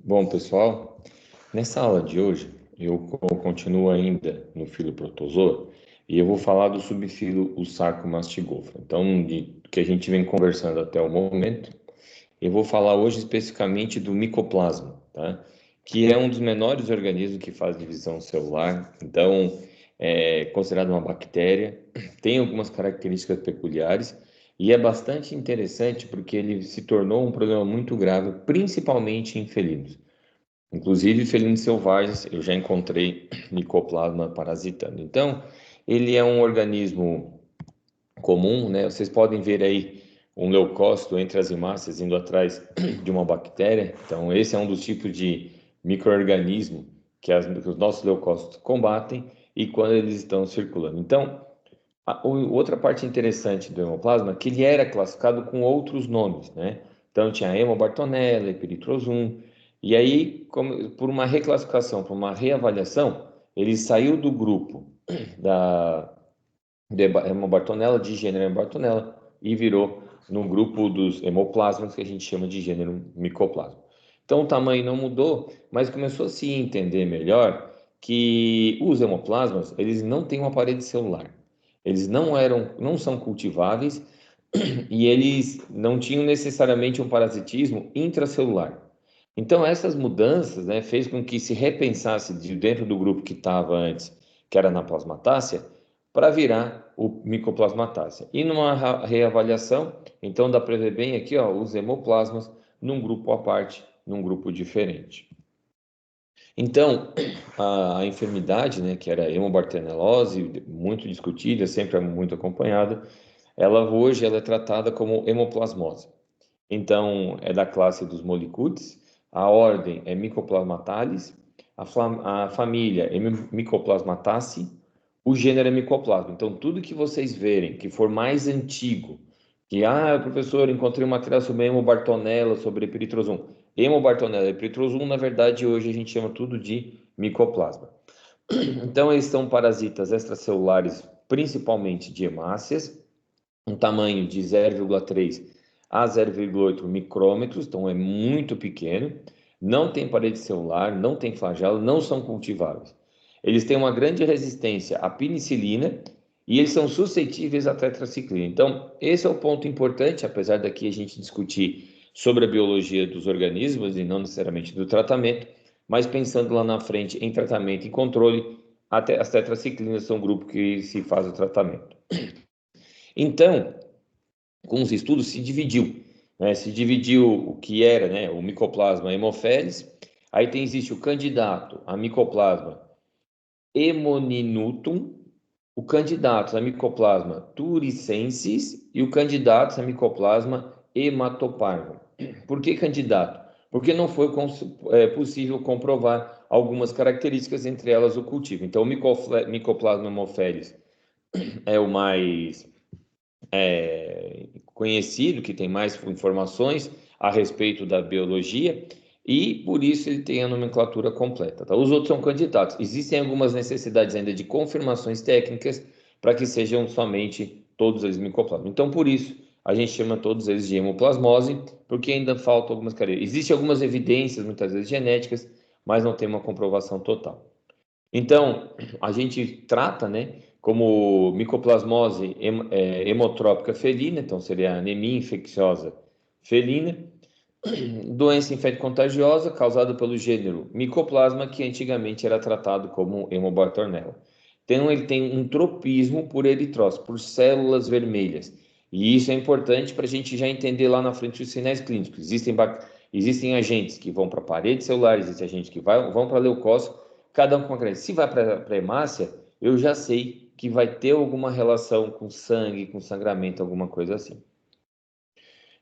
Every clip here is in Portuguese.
Bom, pessoal, nessa aula de hoje eu continuo ainda no filo protozoa e eu vou falar do subfilo o Sarcomastigofera. Então, do que a gente vem conversando até o momento, eu vou falar hoje especificamente do micoplasma, tá? Que é um dos menores organismos que faz divisão celular. Então, é considerado uma bactéria, tem algumas características peculiares e é bastante interessante porque ele se tornou um problema muito grave, principalmente em felinos. Inclusive, felinos selvagens, eu já encontrei micoplasma parasitando. Então, ele é um organismo comum, né? Vocês podem ver aí um leucócito entre as hemácias indo atrás de uma bactéria. Então, esse é um dos tipos de micro-organismo que os nossos leucócitos combatem e quando eles estão circulando. Então, outra parte interessante do hemoplasma é que ele era classificado com outros nomes, né? Então tinha Hemobartonella, Epitrozoom, e aí, por uma reclassificação, por uma reavaliação, ele saiu do grupo da Hemobartonella, de gênero Hemobartonella, e virou no grupo dos hemoplasmas, que a gente chama de gênero Mycoplasma. Então o tamanho não mudou, mas começou a se entender melhor que os hemoplasmas, eles não têm uma parede celular. Eles não são cultiváveis e eles não tinham necessariamente um parasitismo intracelular. Então essas mudanças, né, fez com que se repensasse de dentro do grupo que estava antes, que era na plasmatácea, para virar o micoplasmatácea. E numa reavaliação, então dá para ver bem aqui, ó, os hemoplasmas num grupo à parte, num grupo diferente. Então, a enfermidade, né, que era a hemobartenelose, muito discutida, sempre muito acompanhada, ela é tratada como hemoplasmose. Então, é da classe dos molicutes, a ordem é Mycoplasmatalis, a família é Mycoplasmataceae, o gênero é Mycoplasma. Então, tudo que vocês verem que for mais antigo, que, professor, encontrei um material sobre Hemobartonella, sobre Epitrozoom. Hemobartonella e Epitrozoom, na verdade, hoje a gente chama tudo de Mycoplasma. Então, eles são parasitas extracelulares, principalmente de hemácias, um tamanho de 0,3 a 0,8 micrômetros, então é muito pequeno, não tem parede celular, não tem flagelo, não são cultiváveis. Eles têm uma grande resistência à penicilina e eles são suscetíveis à tetraciclina. Então, esse é o ponto importante, apesar daqui a gente discutir sobre a biologia dos organismos e não necessariamente do tratamento, mas pensando lá na frente em tratamento e controle, até as tetraciclinas são um grupo que se faz o tratamento. Então, com os estudos se dividiu, né? Se dividiu o que era, né, o micoplasma Haemophilus, aí existe o candidato a micoplasma Hemoninutum, o candidato a micoplasma turicensis e o candidato a micoplasma hematoparva. Por que candidato? Porque não foi possível comprovar algumas características, entre elas o cultivo. Então, o micoplasma Haemophilus é o mais conhecido, que tem mais informações a respeito da biologia, e por isso ele tem a nomenclatura completa. Tá? Os outros são candidatos. Existem algumas necessidades ainda de confirmações técnicas para que sejam somente todos eles micoplasma. Então, por isso, a gente chama todos eles de hemoplasmose, porque ainda faltam algumas características. Existem algumas evidências, muitas vezes genéticas, mas não tem uma comprovação total. Então, a gente trata, né, como micoplasmose hemotrópica felina, então seria anemia infecciosa felina, doença infecto-contagiosa causada pelo gênero Mycoplasma, que antigamente era tratado como Hemobartonella. Então, ele tem um tropismo por eritrócitos, por células vermelhas. E isso é importante para a gente já entender lá na frente os sinais clínicos. Existem agentes que vão para a parede celular, existem agentes que vão para a leucócito, cada um com uma característica. Se vai para a hemácia, eu já sei que vai ter alguma relação com sangue, com sangramento, alguma coisa assim.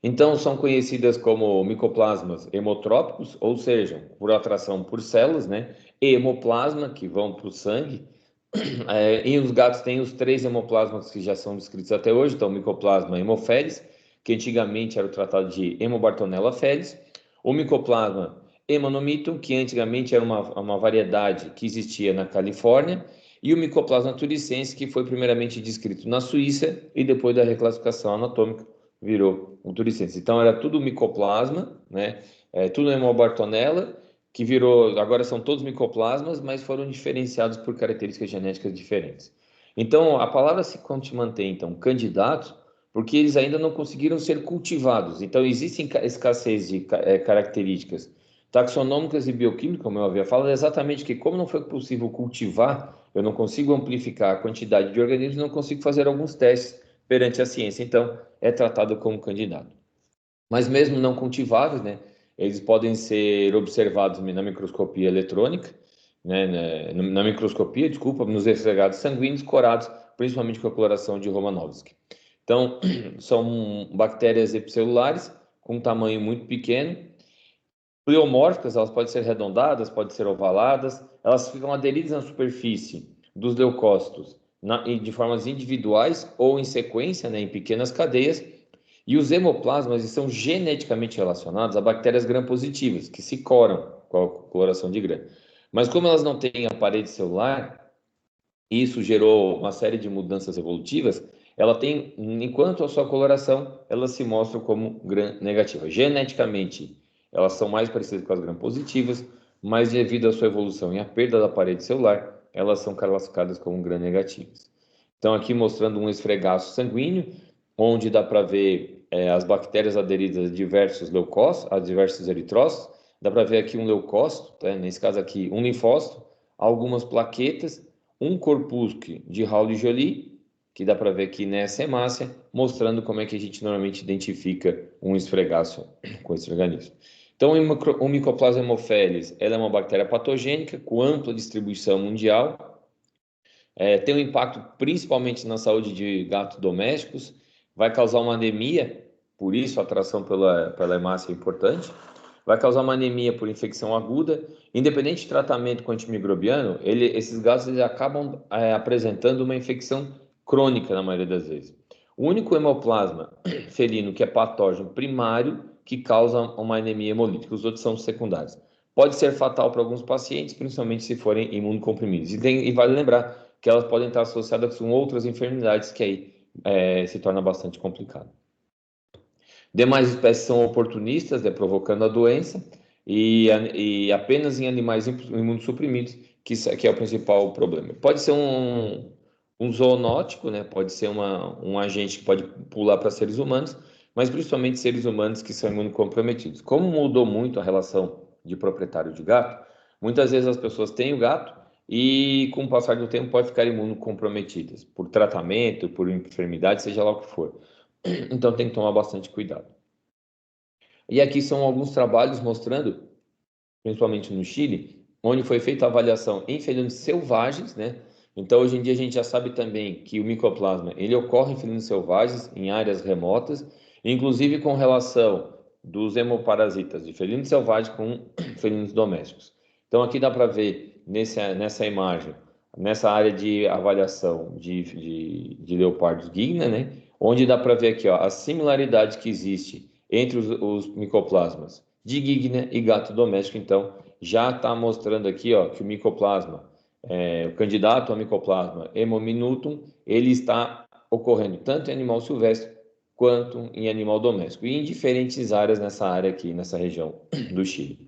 Então, são conhecidas como micoplasmas hemotrópicos, ou seja, por atração por células, né? Hemoplasma, que vão para o sangue. E os gatos têm os 3 hemoplasmas que já são descritos até hoje, então, o micoplasma Haemophilus, que antigamente era o tratado de Hemobartonella felis, o micoplasma Hemanomitum, que antigamente era uma variedade que existia na Califórnia, e o micoplasma turicense, que foi primeiramente descrito na Suíça e depois da reclassificação anatômica virou um turicense. Então era tudo micoplasma, né? tudo é uma Bartonella, que virou, agora são todos micoplasmas, mas foram diferenciados por características genéticas diferentes. Então, a palavra se mantém, então, candidatos, porque eles ainda não conseguiram ser cultivados. Então, existem escassez de características taxonômicas e bioquímicas, como eu havia falado, exatamente que como não foi possível cultivar, eu não consigo amplificar a quantidade de organismos, não consigo fazer alguns testes perante a ciência. Então, é tratado como candidato. Mas mesmo não cultiváveis, né, eles podem ser observados na microscopia eletrônica, né, na microscopia, desculpa, nos resfriados sanguíneos corados, principalmente com a coloração de Romanovsky. Então, são bactérias epicelulares com um tamanho muito pequeno, pleomórficas, elas podem ser arredondadas, podem ser ovaladas, elas ficam aderidas na superfície dos leucócitos de formas individuais ou em sequência, né, em pequenas cadeias, e os hemoplasmas são geneticamente relacionados a bactérias gram-positivas, que se coram com a coloração de gram. Mas como elas não têm a parede celular, isso gerou uma série de mudanças evolutivas, ela tem, enquanto a sua coloração, elas se mostram como gram-negativa. Geneticamente, elas são mais parecidas com as gram-positivas, mas devido à sua evolução e à perda da parede celular, elas são classificadas como gram-negativas. Então, aqui mostrando um esfregaço sanguíneo, onde dá para ver as bactérias aderidas a diversos leucócitos, a diversos eritrócitos. Dá para ver aqui um leucócito, tá? Nesse caso aqui um linfócito, algumas plaquetas, um corpúsculo de Raul-Joly, que dá para ver aqui nessa hemácia, mostrando como é que a gente normalmente identifica um esfregaço com esse organismo. Então, o Mycoplasma haemophilus, ela é uma bactéria patogênica com ampla distribuição mundial, tem um impacto principalmente na saúde de gatos domésticos, vai causar uma anemia, por isso a atração pela hemácia é importante, vai causar uma anemia por infecção aguda, independente de tratamento com antimicrobiano, esses gatos eles acabam apresentando uma infecção crônica na maioria das vezes. O único hemoplasma felino que é patógeno primário que causa uma anemia hemolítica, os outros são secundários. Pode ser fatal para alguns pacientes, principalmente se forem imunocomprimidos. E vale lembrar que elas podem estar associadas com outras enfermidades que aí se torna bastante complicado. Demais espécies são oportunistas, né, provocando a doença, e apenas em animais imunossuprimidos, que é o principal problema. Pode ser um zoonótico, né, pode ser um agente que pode pular para seres humanos, mas principalmente seres humanos que são imunocomprometidos. Como mudou muito a relação de proprietário de gato, muitas vezes as pessoas têm o gato e, com o passar do tempo, pode ficar imunocomprometidas por tratamento, por enfermidade, seja lá o que for. Então tem que tomar bastante cuidado. E aqui são alguns trabalhos mostrando, principalmente no Chile, onde foi feita a avaliação em felinos selvagens, né? Então hoje em dia a gente já sabe também que o micoplasma ele ocorre em felinos selvagens, em áreas remotas, inclusive com relação dos hemoparasitas de felinos selvagens com felinos domésticos. Então aqui dá para ver nessa imagem, nessa área de avaliação de leopardos guigna, né? Onde dá para ver aqui ó, a similaridade que existe entre os micoplasmas de guigna e gato doméstico. Então já está mostrando aqui ó, que o micoplasma, o candidato a micoplasma hemominutum, ele está ocorrendo tanto em animal silvestre quanto em animal doméstico, e em diferentes áreas nessa área aqui, nessa região do Chile.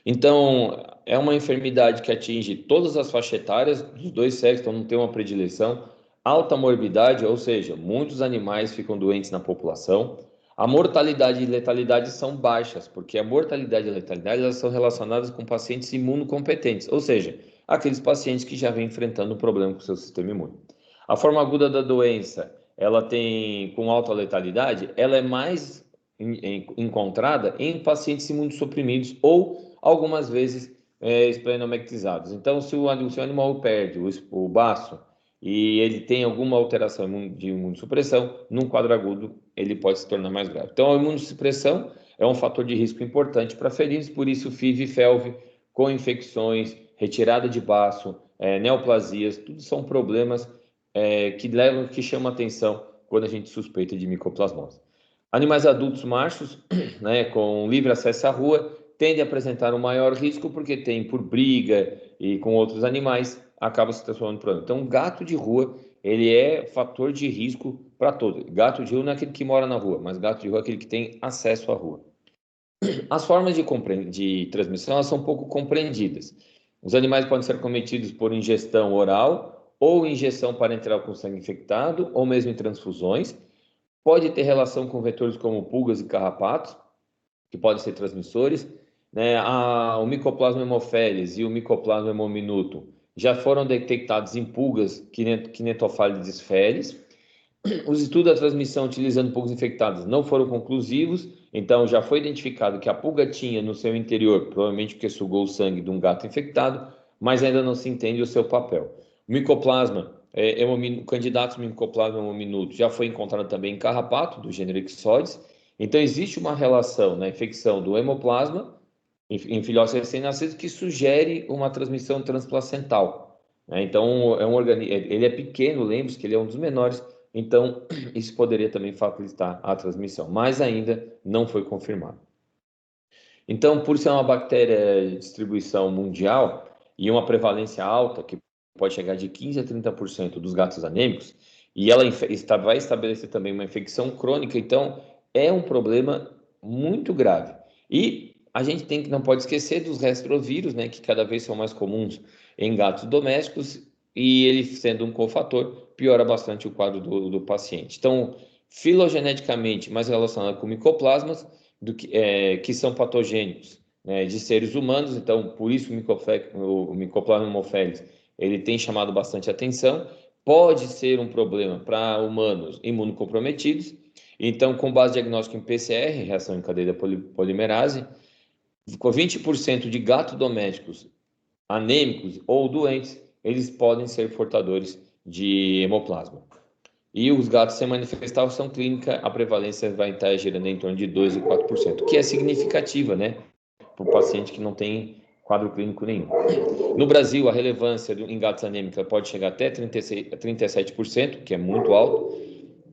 Então, é uma enfermidade que atinge todas as faixas etárias dos dois sexos, então não tem uma predileção. Alta morbidade, ou seja, muitos animais ficam doentes na população. A mortalidade e letalidade são baixas, porque a mortalidade e a letalidade elas são relacionadas com pacientes imunocompetentes, ou seja, aqueles pacientes que já vêm enfrentando um problema com o seu sistema imune. A forma aguda da doença, ela tem com alta letalidade, ela é mais encontrada em pacientes imunossuprimidos ou algumas vezes esplenometrizados. Então, se o animal perde o baço e ele tem alguma alteração de imunossupressão, num quadro agudo ele pode se tornar mais grave. Então, a imunossupressão é um fator de risco importante para felinos, por isso FIV e FeLV com infecções, retirada de baço, neoplasias, tudo são problemas que chamam atenção quando a gente suspeita de micoplasmose. Animais adultos machos, né, com livre acesso à rua, tendem a apresentar um maior risco porque tem por briga e com outros animais, acaba se transformando em problema. Então, gato de rua, ele é fator de risco para todos. Gato de rua não é aquele que mora na rua, mas gato de rua é aquele que tem acesso à rua. As formas de transmissão elas são pouco compreendidas. Os animais podem ser cometidos por ingestão oral ou injeção parenteral com sangue infectado, ou mesmo em transfusões. Pode ter relação com vetores como pulgas e carrapatos, que podem ser transmissores, né? O Mycoplasma haemophilus e o Mycoplasma haemominutum já foram detectados em pulgas Kinetophalides felis. Os estudos da transmissão utilizando pulgas infectadas não foram conclusivos, então já foi identificado que a pulga tinha no seu interior, provavelmente porque sugou o sangue de um gato infectado, mas ainda não se entende o seu papel. O Mycoplasma, o candidato Mycoplasma haemominutum já foi encontrado também em carrapato, do gênero Ixodes, então existe uma relação na infecção do hemoplasma em filhotes recém-nascidos que sugere uma transmissão transplacental, né? Então, ele é pequeno, lembre-se que ele é um dos menores, então isso poderia também facilitar a transmissão, mas ainda não foi confirmado. Então, por ser uma bactéria de distribuição mundial e uma prevalência alta, que pode chegar de 15 a 30% dos gatos anêmicos, e ela vai estabelecer também uma infecção crônica, então é um problema muito grave. E a gente não pode esquecer dos retrovírus, né, que cada vez são mais comuns em gatos domésticos, e ele sendo um cofator, piora bastante o quadro do paciente. Então, filogeneticamente mais relacionado com micoplasmas, que são patogênicos, né, de seres humanos, então por isso o Mycoplasma haemophilus ele tem chamado bastante atenção. Pode ser um problema para humanos imunocomprometidos, então com base diagnóstica em PCR, reação em cadeia polimerase, com 20% de gatos domésticos anêmicos ou doentes, eles podem ser portadores de hemoplasma. E os gatos sem manifestação clínica, a prevalência vai estar girando em torno de 2 e 4%, que é significativa, né? Para o paciente que não tem quadro clínico nenhum. No Brasil, a relevância em gatos anêmicos pode chegar até 37%, que é muito alto,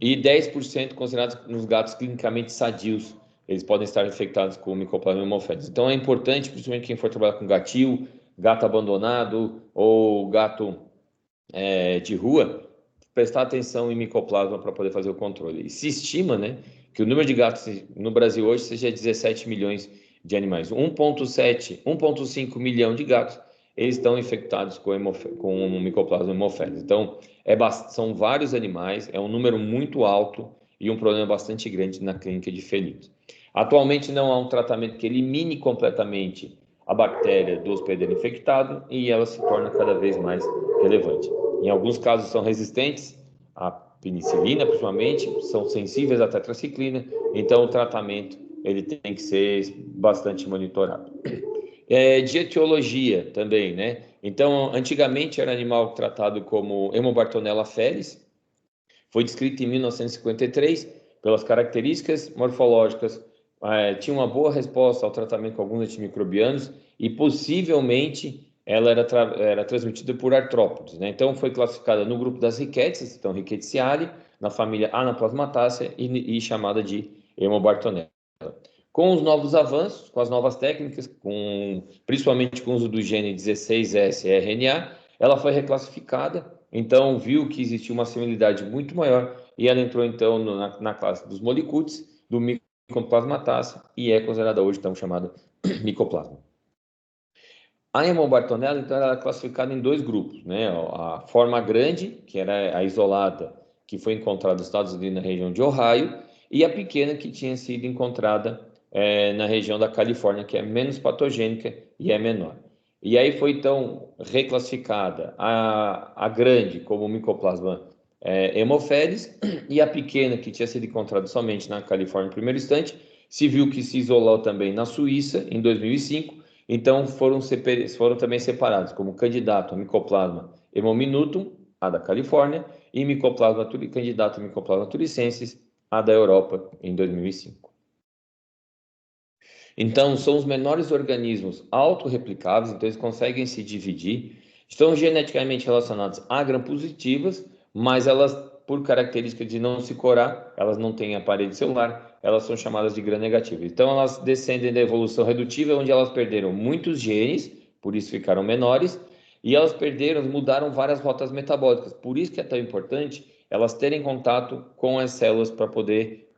e 10% considerados nos gatos clinicamente sadios. Eles podem estar infectados com Mycoplasma haemophilus. Então é importante, principalmente quem for trabalhar com gatil, gato abandonado ou gato de rua, prestar atenção em micoplasma para poder fazer o controle. E se estima, né, que o número de gatos no Brasil hoje seja 17 milhões de animais. 1,5 milhão de gatos, eles estão infectados com o Mycoplasma haemophilus. Então, são vários animais, é um número muito alto e um problema bastante grande na clínica de felinos. Atualmente não há um tratamento que elimine completamente a bactéria do hospedeiro infectado e ela se torna cada vez mais relevante. Em alguns casos são resistentes à penicilina, principalmente, são sensíveis à tetraciclina, então o tratamento ele tem que ser bastante monitorado. De etiologia também, né? Então, antigamente era animal tratado como Hemobartonella felis, foi descrito em 1953 pelas características morfológicas, tinha uma boa resposta ao tratamento com alguns antimicrobianos e possivelmente ela era transmitida por artrópodes, né? Então foi classificada no grupo das Rickettsia, então Rickettsia, na família Anaplasmatácea e chamada de Hemobartonella. Com os novos avanços, com as novas técnicas, principalmente com o uso do gene 16S RNA, ela foi reclassificada, então viu que existia uma similaridade muito maior e ela entrou então na classe dos molicutes, do Mycoplasmatácea e é considerada hoje então chamada Mycoplasma. A Hemobartonella, então, ela é classificada em dois grupos, né? A forma grande, que era a isolada, que foi encontrada nos Estados Unidos na região de Ohio, e a pequena, que tinha sido encontrada na região da Califórnia, que é menos patogênica e é menor. E aí foi, então, reclassificada a grande como Mycoplasma haemophilus e a pequena, que tinha sido encontrada somente na Califórnia no primeiro instante, se viu que se isolou também na Suíça, em 2005, então foram também separados como candidato a Mycoplasma haemominutum, a da Califórnia, e candidato a Mycoplasma turicensis, a da Europa, em 2005. Então, são os menores organismos autorreplicáveis, então eles conseguem se dividir, estão geneticamente relacionados a gram-positivas, mas elas, por característica de não se corar, elas não têm a parede celular, elas são chamadas de gram-negativas. Então, elas descendem da evolução redutiva, onde elas perderam muitos genes, por isso ficaram menores, e elas mudaram várias rotas metabólicas. Por isso que é tão importante elas terem contato com as células para poder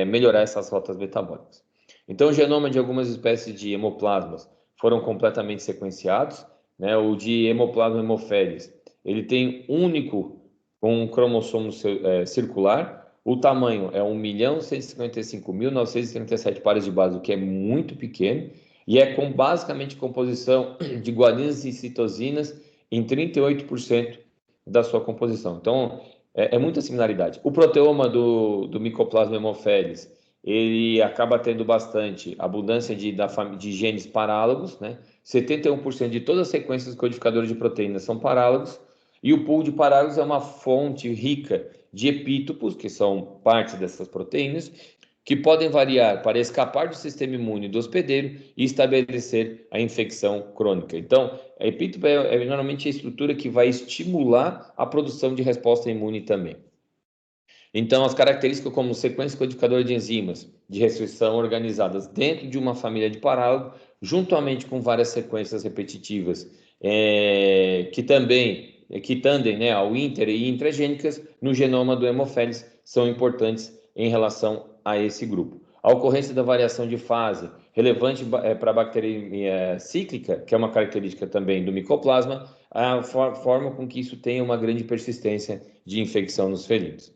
melhorar essas rotas metabólicas. Então, o genoma de algumas espécies de hemoplasmas foram completamente sequenciados, né? O de Hemoplasma haemophilus, ele tem único com um cromossomo circular. O tamanho é 1.155.937 pares de base, o que é muito pequeno, e é com basicamente composição de guaninas e citosinas em 38% da sua composição. Então, é muita similaridade. O proteoma do Mycoplasma haemophilus, ele acaba tendo bastante abundância de genes parálogos, né? 71% de todas as sequências codificadoras de proteínas são parálogos, e o pool de parálogos é uma fonte rica de epítopos, que são parte dessas proteínas, que podem variar para escapar do sistema imune do hospedeiro e estabelecer a infecção crônica. Então, a epítope é normalmente a estrutura que vai estimular a produção de resposta imune também. Então, as características como sequência codificadora de enzimas de restrição organizadas dentro de uma família de parálogo, juntamente com várias sequências repetitivas que tendem, né, ao inter e intragênicas no genoma do Haemophilus, são importantes em relação a esse grupo. A ocorrência da variação de fase relevante para a bacteriemia cíclica, que é uma característica também do micoplasma, a forma com que isso tem uma grande persistência de infecção nos felinos.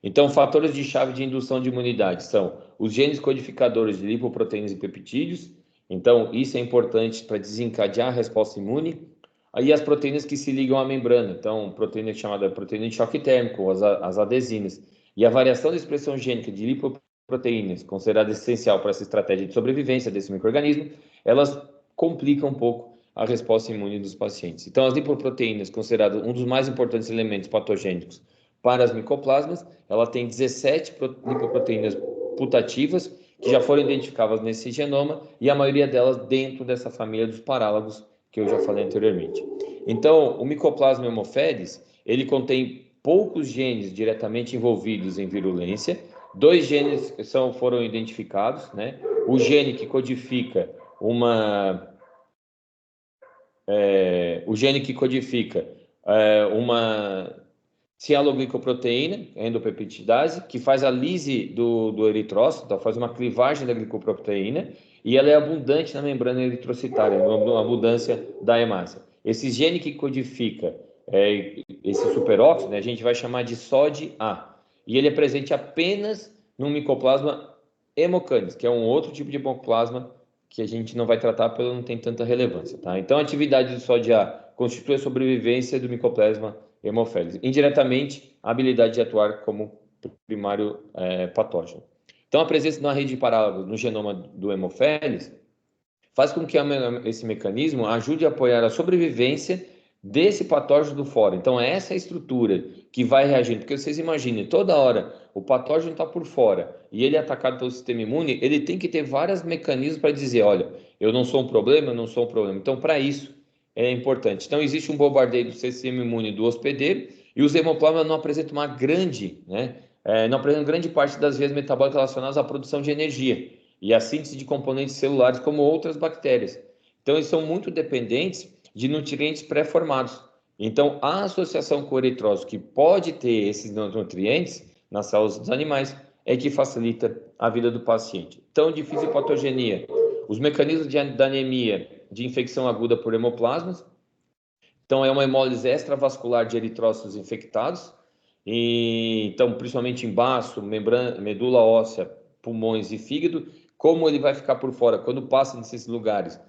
Então, fatores de chave de indução de imunidade são os genes codificadores de lipoproteínas e peptídeos. Então, isso é importante para desencadear a resposta imune. Aí as proteínas que se ligam à membrana, então, proteína chamada proteína de choque térmico, as adesinas. E a variação da expressão gênica de lipoproteínas, considerada essencial para essa estratégia de sobrevivência desse micro-organismo, elas complicam um pouco a resposta imune dos pacientes. Então, as lipoproteínas, consideradas um dos mais importantes elementos patogênicos para as micoplasmas, ela tem 17 lipoproteínas putativas que já foram identificadas nesse genoma e a maioria delas dentro dessa família dos parálogos que eu já falei anteriormente. Então, o Mycoplasma haemophilus, ele contém poucos genes diretamente envolvidos em virulência. 2 genes foram identificados, né? O gene que codifica uma cianoglicoproteína, endopeptidase, que faz a lise do eritrócito, então faz uma clivagem da glicoproteína, e ela é abundante na membrana eritrocitária, uma abundância da hemácia. Esse gene que codifica esse superóxido, né, a gente vai chamar de SOD-A, e ele é presente apenas no Mycoplasma haemocanis, que é um outro tipo de hemoplasma que a gente não vai tratar porque não tem tanta relevância, tá? Então, a atividade do SOD-A constitui a sobrevivência do Mycoplasma haemophilus. Indiretamente, a habilidade de atuar como primário patógeno. Então, a presença de uma rede de parálogos no genoma do Haemophilus faz com que esse mecanismo ajude a apoiar a sobrevivência desse patógeno do fora. Então, é essa estrutura que vai reagindo, porque vocês imaginem, toda hora o patógeno está por fora e ele é atacado pelo sistema imune, ele tem que ter vários mecanismos para dizer, olha, eu não sou um problema, eu não sou um problema. Então, para isso, é importante. Então, existe um bombardeio do sistema imune do hospedeiro e os hemoplasmas não apresentam não apresentam grande parte das vias metabólicas relacionadas à produção de energia e à síntese de componentes celulares como outras bactérias. Então, eles são muito dependentes de nutrientes pré-formados. Então, a associação com o eritrócito, que pode ter esses nutrientes nas células dos animais, é que facilita a vida do paciente. Então, de fisiopatogenia, os mecanismos da anemia de infecção aguda por hemoplasmas. Então, é uma hemólise extravascular de eritrócitos infectados. Então, principalmente em baço, medula óssea, pulmões e fígado. Como ele vai ficar por fora? Quando passa nesses lugares,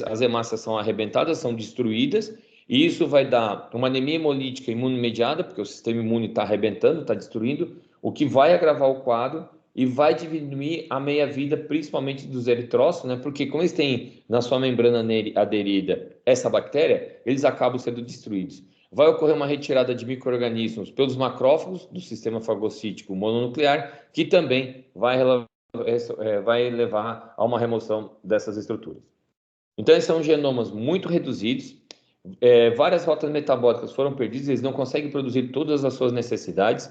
as hemácias são arrebentadas, são destruídas, e isso vai dar uma anemia hemolítica imunomediada, porque o sistema imune está arrebentando, está destruindo, o que vai agravar o quadro e vai diminuir a meia-vida, principalmente dos eritrócitos, né? Porque como eles têm na sua membrana aderida essa bactéria, eles acabam sendo destruídos. Vai ocorrer uma retirada de micro-organismos pelos macrófagos do sistema fagocítico mononuclear, que também vai levar a uma remoção dessas estruturas. Então, esses são genomas muito reduzidos, várias rotas metabólicas foram perdidas, eles não conseguem produzir todas as suas necessidades.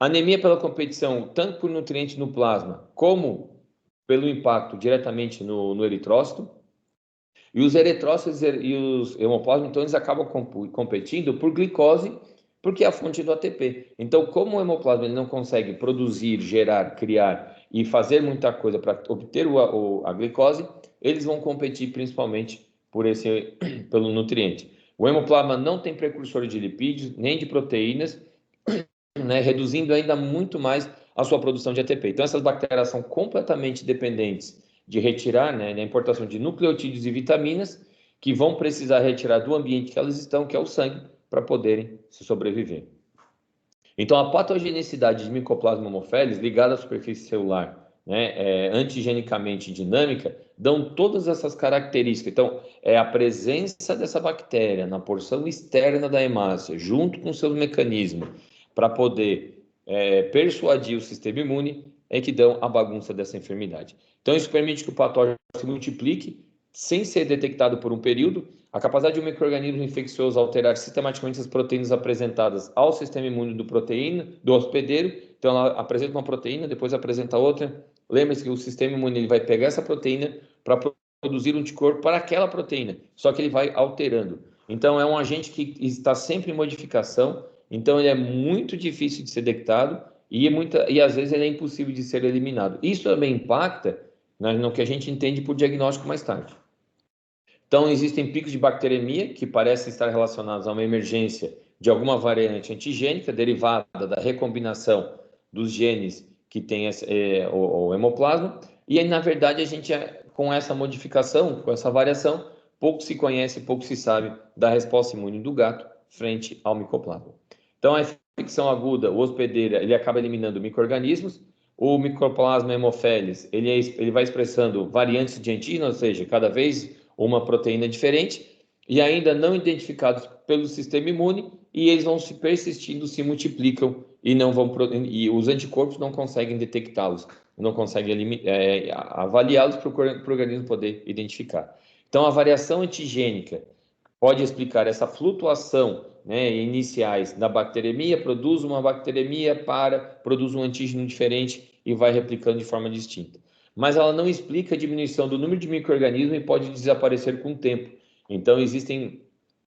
Anemia pela competição, tanto por nutrientes no plasma, como pelo impacto diretamente no eritrócito. E os eritrócitos e os hemoplasmas, então, eles acabam competindo por glicose, porque é a fonte do ATP. Então, como o hemoplasma ele não consegue produzir, gerar, criar e fazer muita coisa para obter a glicose, eles vão competir principalmente pelo nutriente. O hemoplasma não tem precursor de lipídios, nem de proteínas, né, reduzindo ainda muito mais a sua produção de ATP. Então, essas bactérias são completamente dependentes de retirar, né, da importação de nucleotídeos e vitaminas, que vão precisar retirar do ambiente que elas estão, que é o sangue, para poderem se sobreviver. Então, a patogenicidade de Mycoplasma haemophilus ligada à superfície celular, né, antigenicamente dinâmica, dão todas essas características. Então, é a presença dessa bactéria na porção externa da hemácia, junto com seus mecanismos, para poder persuadir o sistema imune, é que dão a bagunça dessa enfermidade. Então, isso permite que o patógeno se multiplique sem ser detectado por um período. A capacidade de um micro-organismo infeccioso alterar sistematicamente as proteínas apresentadas ao sistema imune do hospedeiro. Então, ela apresenta uma proteína, depois apresenta outra. Lembre-se que o sistema imune ele vai pegar essa proteína para produzir um anticorpo para aquela proteína, só que ele vai alterando. Então, é um agente que está sempre em modificação, então ele é muito difícil de ser detectado e às vezes ele é impossível de ser eliminado. Isso também impacta no que a gente entende por diagnóstico mais tarde. Então, existem picos de bacteremia que parecem estar relacionados a uma emergência de alguma variante antigênica derivada da recombinação dos genes que tem o hemoplasma. E aí, na verdade, a gente, com essa modificação, com essa variação, pouco se conhece, pouco se sabe da resposta imune do gato frente ao micoplasma. Então, a infecção aguda, o hospedeira, ele acaba eliminando micro-organismos. O Mycoplasma haemophilus, ele vai expressando variantes de antígeno, ou seja, cada vez uma proteína diferente, e ainda não identificados pelo sistema imune, e eles vão se persistindo, se multiplicam e os anticorpos não conseguem detectá-los, não conseguem avaliá-los para o organismo poder identificar. Então, a variação antigênica pode explicar essa flutuação, né, iniciais da bacteremia, produz uma bacteremia, produz um antígeno diferente e vai replicando de forma distinta. Mas ela não explica a diminuição do número de micro-organismos e pode desaparecer com o tempo. Então, existem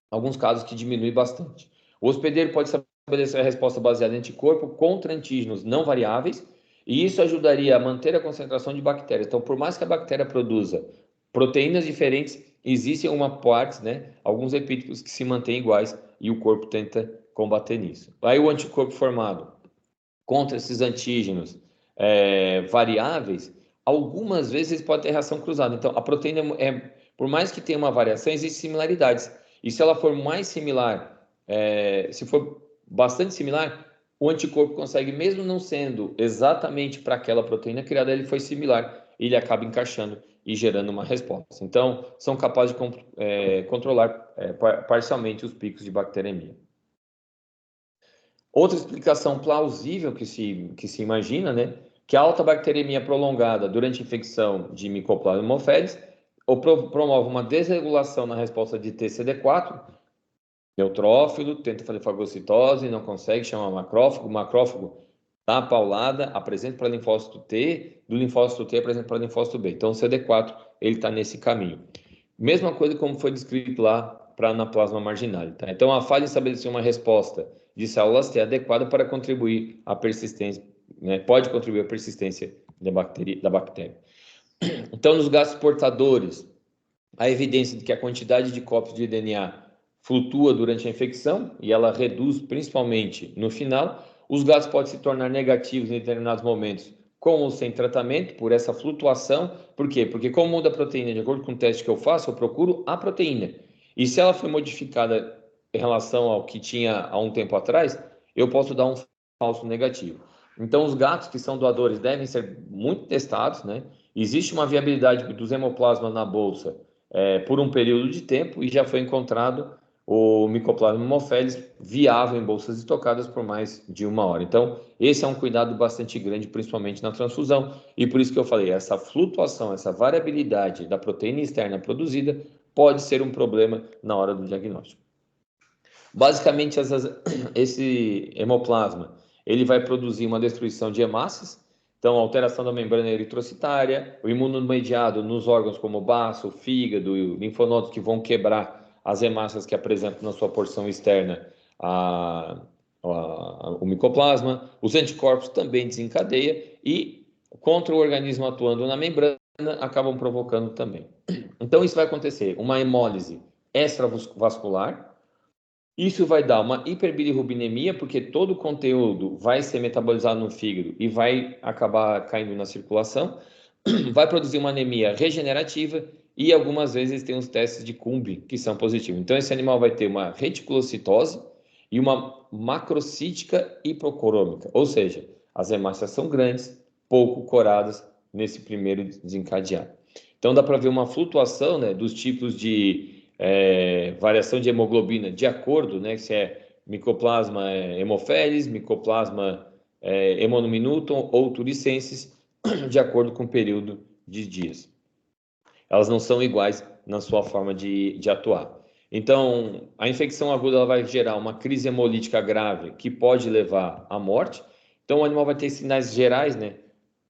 alguns casos que diminuem bastante. O hospedeiro pode estabelecer a resposta baseada em anticorpo contra antígenos não variáveis, e isso ajudaria a manter a concentração de bactérias. Então, por mais que a bactéria produza proteínas diferentes, existem alguns epítopos que se mantêm iguais e o corpo tenta combater nisso. Aí o anticorpo formado contra esses antígenos variáveis, algumas vezes pode ter reação cruzada. Então, a proteína, por mais que tenha uma variação, existem similaridades. E se ela for mais similar, se for bastante similar, o anticorpo consegue, mesmo não sendo exatamente para aquela proteína criada, ele foi similar, ele acaba encaixando e gerando uma resposta. Então, são capazes de controlar parcialmente os picos de bacteremia. Outra explicação plausível que se imagina, né, que a alta bacteremia prolongada durante a infecção de Mycoplasma haemophilus promove uma desregulação na resposta de TCD4, neutrófilo, tenta fazer fagocitose, não consegue, chama macrófago, o macrófago dá a paulada, apresenta para linfócito T, do linfócito T apresenta para linfócito B. Então, o CD4, ele está nesse caminho. Mesma coisa como foi descrito lá para anaplasma marginal. Tá? Então, a falha em estabelecer uma resposta de células T adequada para contribuir à persistência, né? Pode contribuir à persistência da bactéria. Então, nos gatos portadores, a evidência de que a quantidade de cópias de DNA flutua durante a infecção e ela reduz principalmente no final. Os gatos podem se tornar negativos em determinados momentos, com ou sem tratamento, por essa flutuação. Por quê? Porque como muda a proteína, de acordo com o teste que eu faço, eu procuro a proteína. E se ela foi modificada em relação ao que tinha há um tempo atrás, eu posso dar um falso negativo. Então, os gatos que são doadores devem ser muito testados, né? Existe uma viabilidade dos hemoplasmas na bolsa por um período de tempo e já foi encontrado o Mycoplasma haemophilus viável em bolsas estocadas por mais de 1 hora. Então, esse é um cuidado bastante grande, principalmente na transfusão, e por isso que eu falei, essa flutuação, essa variabilidade da proteína externa produzida pode ser um problema na hora do diagnóstico. Basicamente, esse hemoplasma, ele vai produzir uma destruição de hemácias, então alteração da membrana eritrocitária, o imunomediado nos órgãos como o baço, o fígado e o linfonodos que vão quebrar as hemácias que apresentam na sua porção externa o micoplasma, os anticorpos também desencadeia e contra o organismo atuando na membrana, acabam provocando também. Então, isso vai acontecer, uma hemólise extravascular, isso vai dar uma hiperbilirrubinemia, porque todo o conteúdo vai ser metabolizado no fígado e vai acabar caindo na circulação, vai produzir uma anemia regenerativa e algumas vezes tem os testes de Cumb que são positivos. Então, esse animal vai ter uma reticulocitose e uma macrocítica hipocorômica, ou seja, as hemácias são grandes, pouco coradas nesse primeiro desencadear. Então, dá para ver uma flutuação, né, dos tipos de variação de hemoglobina de acordo, né, se é micoplasma hemophilus, micoplasma hemonominutum ou turicensis, de acordo com o período de dias. Elas não são iguais na sua forma de atuar. Então, a infecção aguda ela vai gerar uma crise hemolítica grave que pode levar à morte. Então, o animal vai ter sinais gerais, né?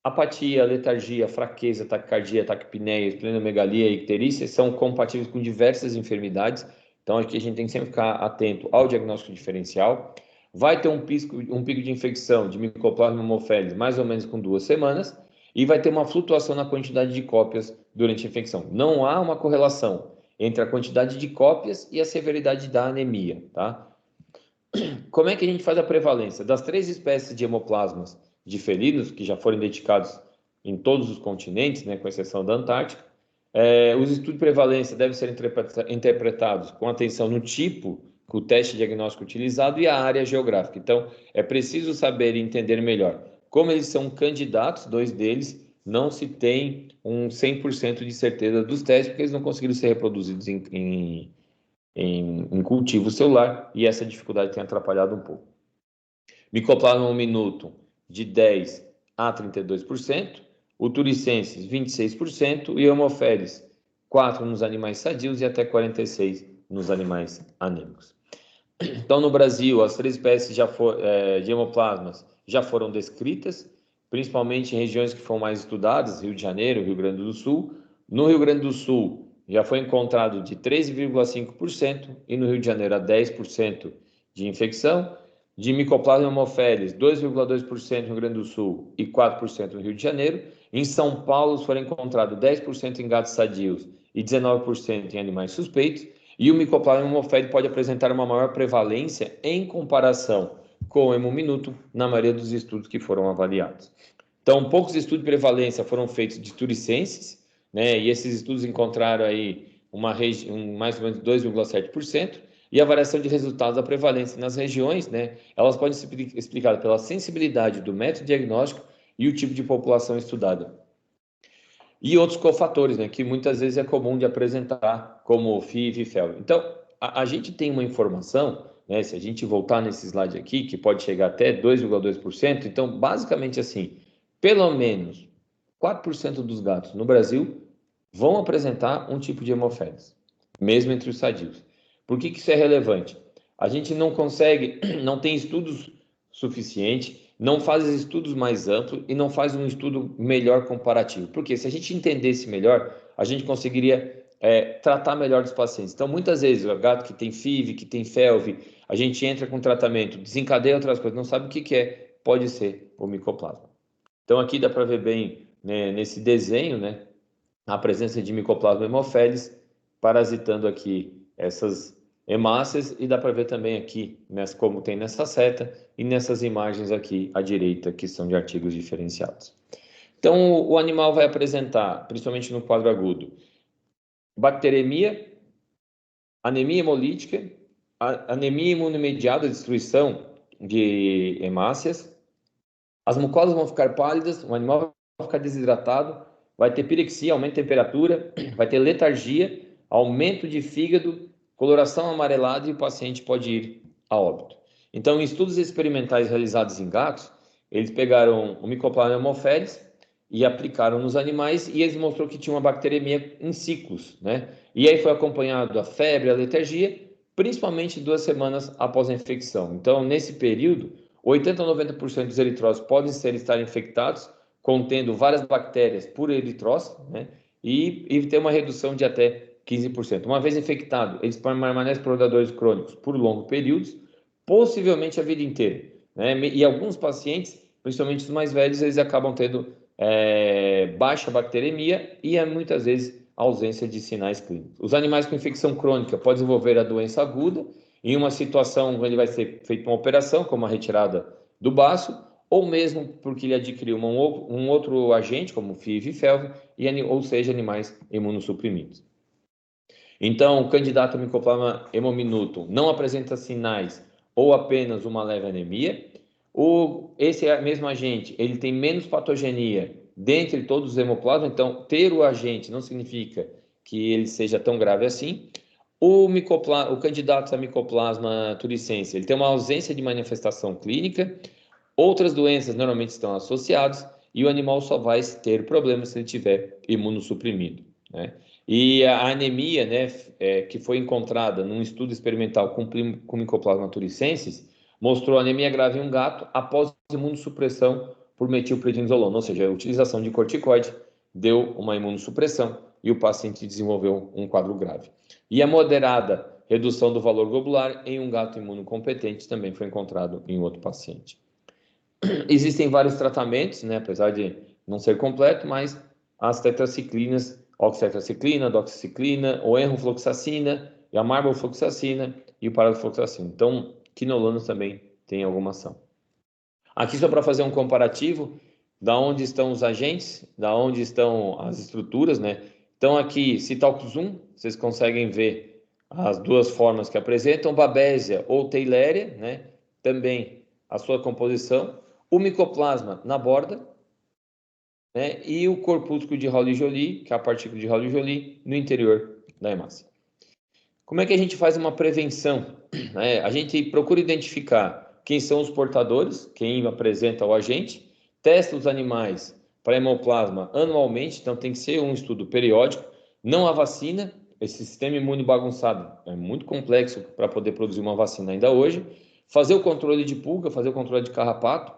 Apatia, letargia, fraqueza, taquicardia, taquipneia, esplenomegalia e icterícia são compatíveis com diversas enfermidades. Então, aqui a gente tem que sempre ficar atento ao diagnóstico diferencial. Vai ter um pico de infecção de Mycoplasma haemophilus mais ou menos com 2 semanas e vai ter uma flutuação na quantidade de cópias durante a infecção. Não há uma correlação entre a quantidade de cópias e a severidade da anemia, tá? Como é que a gente faz a prevalência? Das 3 espécies de hemoplasmas de felinos, que já foram identificados em todos os continentes, né, com exceção da Antártica, os estudos de prevalência devem ser interpretados com atenção no tipo, o teste diagnóstico utilizado e a área geográfica. Então, é preciso saber e entender melhor como eles são candidatos, 2 deles, não se tem um 100% de certeza dos testes, porque eles não conseguiram ser reproduzidos em cultivo celular, e essa dificuldade tem atrapalhado um pouco. Mycoplasma minutum de 10% a 32%, o turicensis 26% e o Haemophilus 4% nos animais sadios e até 46% nos animais anêmicos. Então, no Brasil, as 3 espécies de hemoplasmas já foram descritas, principalmente em regiões que foram mais estudadas, Rio de Janeiro, Rio Grande do Sul. No Rio Grande do Sul, já foi encontrado de 13,5% e no Rio de Janeiro a 10% de infecção. De Mycoplasma haemophilus, 2,2% no Rio Grande do Sul e 4% no Rio de Janeiro. Em São Paulo foram encontrados 10% em gatos sadios e 19% em animais suspeitos. E o Mycoplasma haemophilus pode apresentar uma maior prevalência em comparação com o hemominutum na maioria dos estudos que foram avaliados. Então, poucos estudos de prevalência foram feitos de turicenses, né? E esses estudos encontraram aí mais ou menos 2,7%. E a variação de resultados da prevalência nas regiões, né? Elas podem ser explicadas pela sensibilidade do método diagnóstico e o tipo de população estudada. E outros cofatores, né, que muitas vezes é comum de apresentar, como FIV e FeLV. Então, a gente tem uma informação, né, se a gente voltar nesse slide aqui, que pode chegar até 2,2%, então, basicamente assim, pelo menos 4% dos gatos no Brasil vão apresentar um tipo de hemofilus, mesmo entre os sadios. Por que isso é relevante? A gente não consegue, não tem estudos suficientes, não faz estudos mais amplos e não faz um estudo melhor comparativo. Porque se a gente entendesse melhor, a gente conseguiria tratar melhor dos pacientes. Então, muitas vezes, o gato que tem FIV, que tem FeLV, a gente entra com tratamento, desencadeia outras coisas, não sabe o que é, pode ser o micoplasma. Então, aqui dá para ver bem, né, nesse desenho, né, a presença de Mycoplasma haemophilus parasitando aqui essas hemácias, e dá para ver também aqui, como tem nessa seta e nessas imagens aqui à direita, que são de artigos diferenciados. Então, o animal vai apresentar, principalmente no quadro agudo, bacteremia, anemia hemolítica, anemia imunomediada, destruição de hemácias, as mucosas vão ficar pálidas, o animal vai ficar desidratado, vai ter pirexia, aumento de temperatura, vai ter letargia, aumento de fígado, coloração amarelada e o paciente pode ir a óbito. Então, em estudos experimentais realizados em gatos, eles pegaram o Mycoplasma haemophilus e aplicaram nos animais e eles mostrou que tinha uma bacteremia em ciclos, né? E aí foi acompanhado a febre, a letargia, principalmente 2 semanas após a infecção. Então, nesse período, 80 a 90% dos eritrócitos podem estar infectados, contendo várias bactérias por eritrócito, né? E ter uma redução de até 15%. Uma vez infectado, eles permanecem portadores crônicos por longos períodos, possivelmente a vida inteira, né? E alguns pacientes, principalmente os mais velhos, eles acabam tendo baixa bacteremia e muitas vezes ausência de sinais clínicos. Os animais com infecção crônica podem desenvolver a doença aguda, em uma situação ele vai ser feita uma operação, como a retirada do baço, ou mesmo porque ele adquiriu um outro agente, como FIV e FeLV, ou seja, animais imunossuprimidos. Então, o candidato a Mycoplasma haemominutum não apresenta sinais ou apenas uma leve anemia. Esse mesmo agente, ele tem menos patogenia dentre todos os hemoplasmas, então ter o agente não significa que ele seja tão grave assim. O candidato a Mycoplasma turicense, ele tem uma ausência de manifestação clínica, outras doenças normalmente estão associadas e o animal só vai ter problemas se ele tiver imunossuprimido, né? E a anemia, né, que foi encontrada num estudo experimental com Mycoplasma turicensis, mostrou anemia grave em um gato após imunossupressão por metilprednisolona, ou seja, a utilização de corticoide deu uma imunossupressão e o paciente desenvolveu um quadro grave. E a moderada redução do valor globular em um gato imunocompetente também foi encontrado em outro paciente. Existem vários tratamentos, né, apesar de não ser completo, mas as tetraciclinas, oxitetraciclina, doxiciclina, o enrofloxacina, a marbofloxacina e o parafloxacina. Então, quinolonas também tem alguma ação. Aqui só para fazer um comparativo, da onde estão os agentes, da onde estão as estruturas, né? Então aqui, Citoxum, vocês conseguem ver as duas formas que apresentam, Babesia ou Theileria, né? Também a sua composição, o Mycoplasma na borda, né? E o corpúsculo de Rowley-Joly, que é a partícula de Rowley-Joly, no interior da hemácia. Como é que a gente faz uma prevenção? A gente procura identificar quem são os portadores, quem apresenta o agente, testa os animais para hemoplasma anualmente, então tem que ser um estudo periódico, não há vacina, esse sistema imune bagunçado é muito complexo para poder produzir uma vacina ainda hoje, fazer o controle de pulga, fazer o controle de carrapato,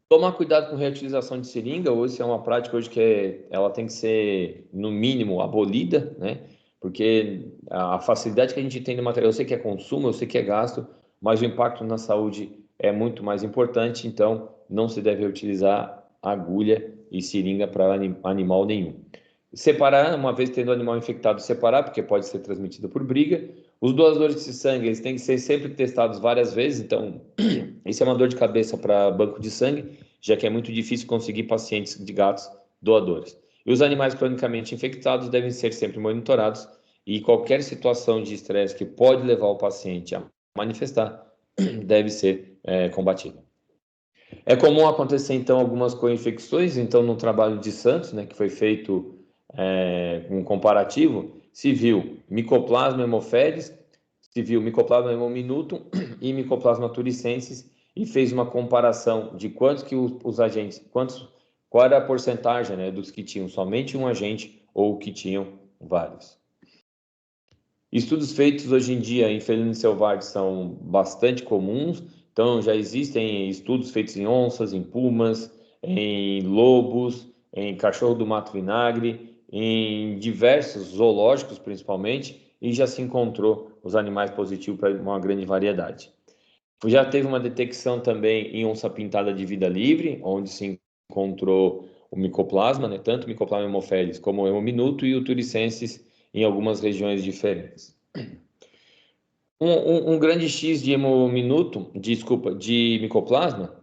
tomar cuidado com reutilização de seringa, hoje é uma prática hoje que ela tem que ser, no mínimo, abolida, né? Porque a facilidade que a gente tem no material, eu sei que é consumo, eu sei que é gasto, mas o impacto na saúde é muito mais importante, então não se deve utilizar agulha e seringa para animal nenhum. Separar, uma vez tendo o animal infectado, separar, porque pode ser transmitido por briga. Os doadores de sangue, eles têm que ser sempre testados várias vezes, então isso é uma dor de cabeça para banco de sangue, já que é muito difícil conseguir pacientes de gatos doadores. E os animais cronicamente infectados devem ser sempre monitorados e qualquer situação de estresse que pode levar o paciente a manifestar deve ser combatida. É comum acontecer, então, algumas co-infecções, então, no trabalho de Santos, né, que foi feito um comparativo, se viu Mycoplasma haemophilus, se viu Mycoplasma haemominutum e Mycoplasma turicensis, e fez uma comparação de quantos que os agentes, qual era a porcentagem, né, dos que tinham somente um agente ou que tinham vários. Estudos feitos hoje em dia em felinos selvagens são bastante comuns, então já existem estudos feitos em onças, em pumas, em lobos, em cachorro do mato vinagre, em diversos zoológicos principalmente, e já se encontrou os animais positivos para uma grande variedade. Já teve uma detecção também em onça pintada de vida livre, onde se encontrou o micoplasma, né, tanto o Mycoplasma haemophilus como o haemominutum e o turicensis em algumas regiões diferentes. Um grande X de haemominutum, de micoplasma,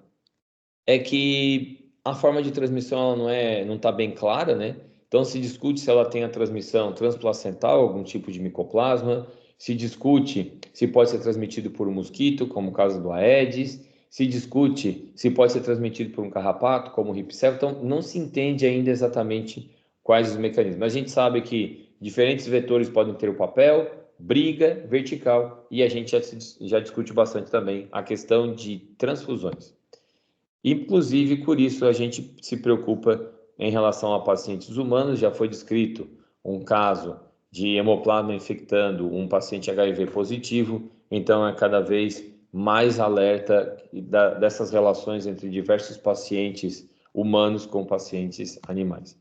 é que a forma de transmissão ela não está bem clara, né? Então se discute se ela tem a transmissão transplacental, algum tipo de micoplasma, se discute se pode ser transmitido por um mosquito, como o caso do Aedes, se discute se pode ser transmitido por um carrapato, como o Rickettsia. Então não se entende ainda exatamente quais os mecanismos. Mas a gente sabe que diferentes vetores podem ter o papel, briga vertical, e a gente já discute bastante também a questão de transfusões. Inclusive, por isso, a gente se preocupa em relação a pacientes humanos. Já foi descrito um caso de hemoplasma infectando um paciente HIV positivo, então é cada vez mais alerta dessas relações entre diversos pacientes humanos com pacientes animais.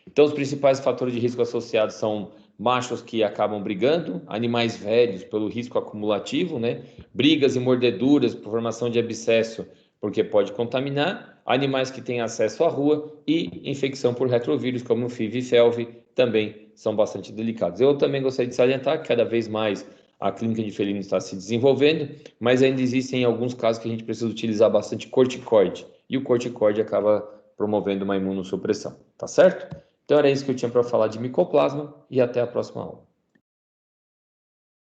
Então, os principais fatores de risco associados são machos que acabam brigando, animais velhos pelo risco acumulativo, né? Brigas e mordeduras por formação de abscesso porque pode contaminar. Animais que têm acesso à rua e infecção por retrovírus, como o FIV e FeLV, também são bastante delicados. Eu também gostaria de salientar que cada vez mais a clínica de felinos está se desenvolvendo, mas ainda existem alguns casos que a gente precisa utilizar bastante corticoide, e o corticoide acaba promovendo uma imunossupressão, tá certo? Então era isso que eu tinha para falar de micoplasma e até a próxima aula.